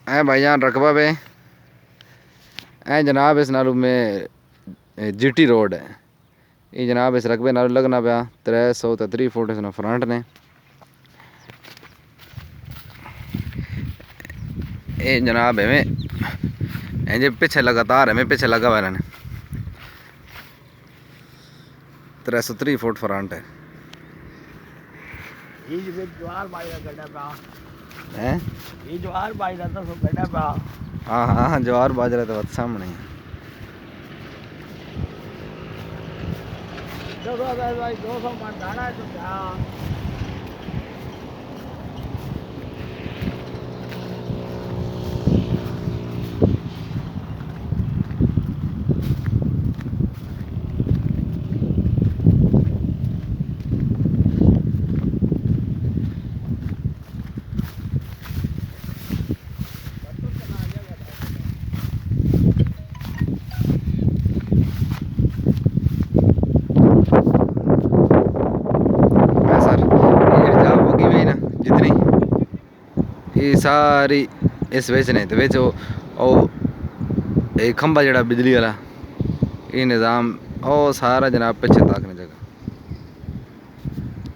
ऐ भाईजान रकबा पे ऐ जनाब इस नालू में जीटी रोड है ये जनाब इस रकबे नालू लगना पाया 333 फुट इसने फ्रंट ने ये जनाब है जे पीछे लगातार है पीछे लगा हुआ है 330 फुट फ्रंट है हाँ हाँ ज्वार बाजरा तो बहुत सामने है ये सारी इस वेच ने तो एक खंबा जड़ा बिजली वाला ये निज़ाम और सारा जनाब पीछे तक जगह